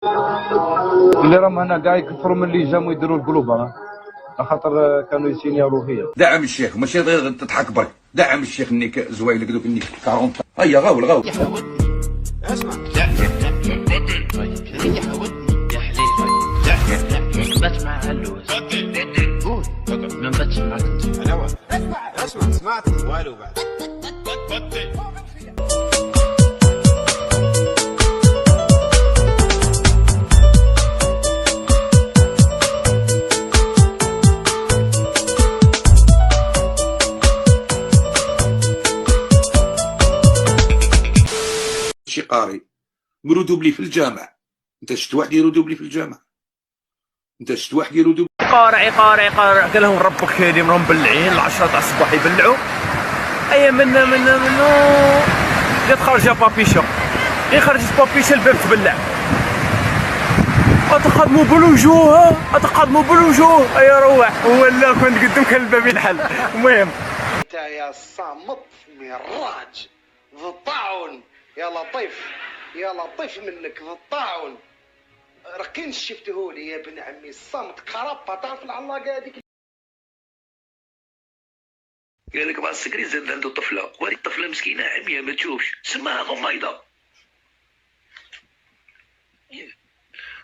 اللي راهم هنا كاع يكثروا من اللي جاموا يديروا القلوبه، خاطر كانوا يسينيالو فيا. دعم الشيخ ماشي غير تضحك برك، دعم الشيخ نيك زويلك دوك نيك 40. هيا غاول غاول. اسمع يا حودني يا حليل بات مع اللوز قول ما باتش معاك انا اسمع سمعت والو بعد شي قاري مردوب لي في الجامع. انت شفت واحد يردوب لي في الجامع؟ انت شفت واحد يردوب؟ قارع قال لهم ربك هادي راهم مبلعين 10 تاع الصباح يبلعوا. ايا من جات خارجه بابيشا، غير خرجت بابيشا الباب تبلع. اتقدموا بالوجوه ايا روح ولا كنت قدامك الباب ينحل. المهم انت يا صامت مراج ذو الطاعون يا لطيف منك ذو الطاعون ركين شفتهولي يا ابن عمي الصمت كرابه تعرف العلاقه هذيك. قال لك مع السكري زاد عنده طفله وهذه الطفله مسكينه عمية ما تشوفش سماها غميضه.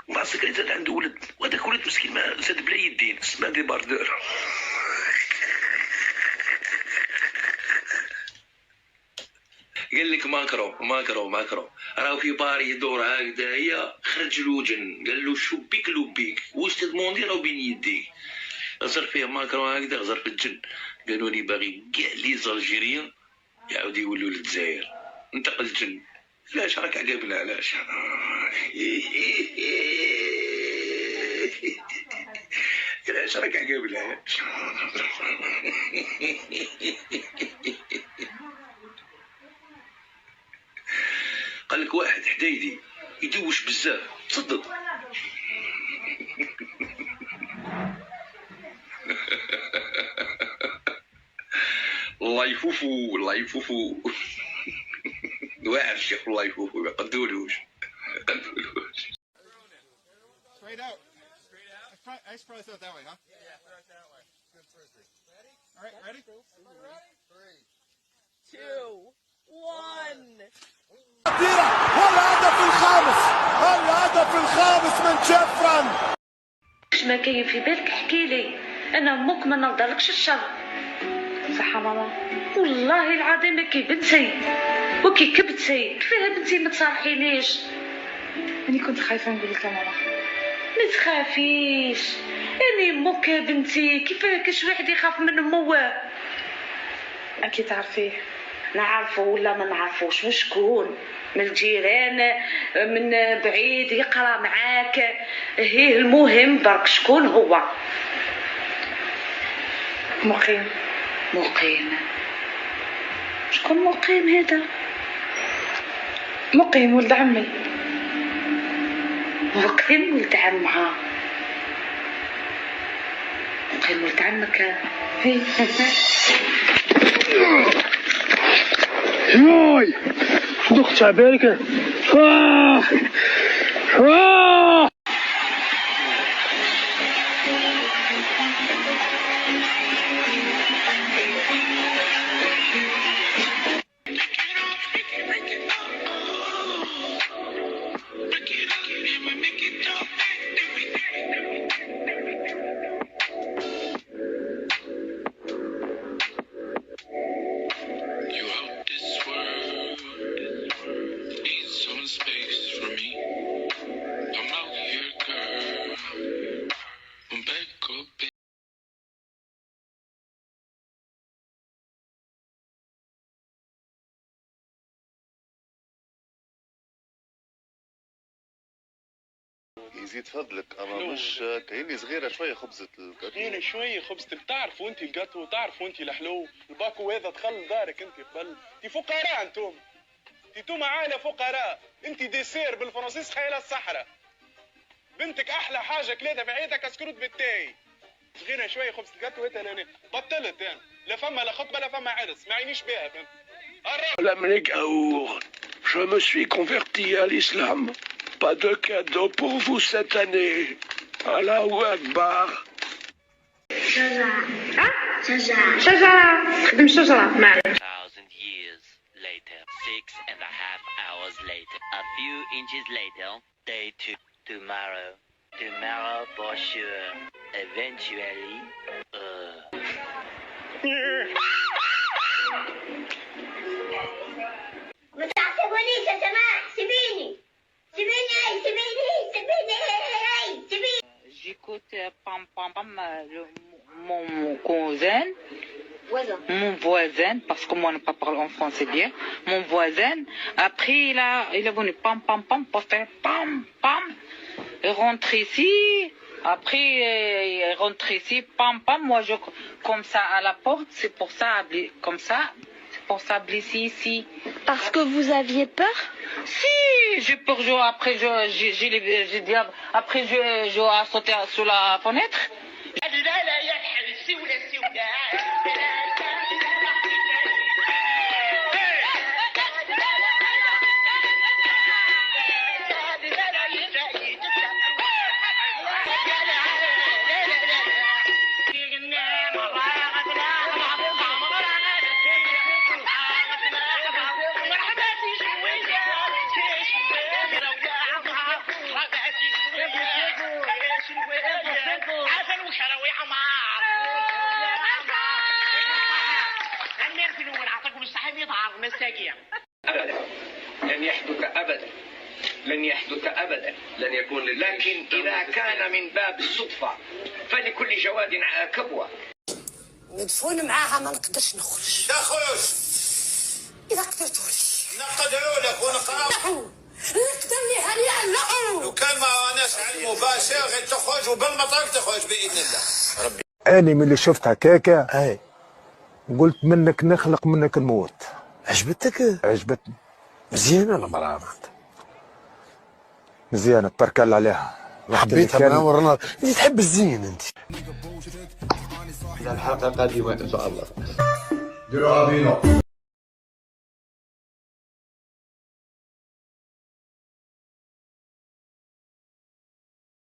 ومع السكري زاد عنده ولد وهذاك ولد مسكين ما زاد بلا يدين سما دي باردور. قال لك ماكرو راهو في باري يدور هكذايا خرج الوجن قال له شو بيك لوبيك واش تدموندي راهو بين يديك. غزر فيها ماكرو هكذا غزر في الجن قالوا لي باغي كاع لي زالجيريان يعاودوا يولوا للجزائر. انتقل الجن علاش راك عقابنا علاش؟ علاش راك عقابنا علاش؟ قال لك واحد حدايدي يدوش بزاف تصدق. الله يفوفو واعر الشيخ الله يفوفو ما قدولوش. Straight out. I should probably throw it that way, huh? Yeah, throw it that way. Good frisbee. Ready? All right, ready? 3, 2, 1. الهدف الخامس من جفران. اش ما كاين في بالك احكي لي، انا امك ما نرضالكش الشر. صحه ماما والله العظيم كي بنتي وكي كبتي كيفاه بنتي ما تصارحينيش. أنا كنت خايفة نقول لك يا ماما. ما تخافيش اني امك يا بنتي، كيفاه كاش واحد يخاف من امه؟ أكيد تعرفيه. نعرفه ولا ما نعرفوش وشكون من الجيران من بعيد يقرا معاك هي المهم برك شكون هو؟ مقيم. شكون مقيم هذا؟ مقيم ولد عمي. مقيم ولد عمها. مقيم ولد عمك هي. ياي دخت عبالك. يزيد فضلك اما مش كايني صغيره شويه خبزه الكاتو. كاينه شويه خبزه تعرفوا انت الكاتو تعرفوا انت الحلو الباكو هذا دخل دارك انت قبل. انت فقراء انتم عائله فقراء. انت ديسير بالفرنسيس خيال الصحراء. بنتك احلى حاجه كليتها في عيدك اسكروت بالتاي. صغيره شويه خبزه الكاتو هذا انا بطلت انا لا فما لا خطبه لا فما عرس ما عينيش بها فهمت. L'Amérique, je me suis converti à l'islam Pas de cadeau pour vous cette année. Allahu Akbar. شجرة خدم شجرة معك. 1,000 years later, 6.5 hours later, a few inches later, day 2, tomorrow for sure, eventually, ما تعصبونيش يا جماعة، سيبيني. J'écoute pam pam pam mon cousin, mon voisin, parce que moi je ne pas parler en français bien, mon voisin, après il a venu pam pam pam pour faire pam pam, il rentre ici, après il rentre ici, pam pam, moi je comme ça à la porte, c'est pour ça, comme ça, c'est pour ça blessé ici. Parce que vous aviez peur? Si, j'ai peur, après j'ai dit, après je a sauté sur la fenêtre. أبدا لن يحدث أبدا، لن يحدث أبدا، لن يكون. لكن إذا كان من باب الصدفة فلكل جواد كبوة. مدفون معاها ما نقدرش نخرج. تخرج إذا قدرتوا لي نقدروا لك ونقراو. نقدر ليها لأنه لو كان ما راناش على المباشر غير تخرج وبالمطار تخرج بإذن الله. ربي أنا من اللي شفت هكاكا أي قلت منك نخلق منك نموت. عجبتك؟ عجبتني. مزيانة المرأة مزيانة تبارك الله عليها. حبيتها من أول نهار. أنت تحب الزين أنت. الحلقة قادمة إن شاء الله. ديروها بينو.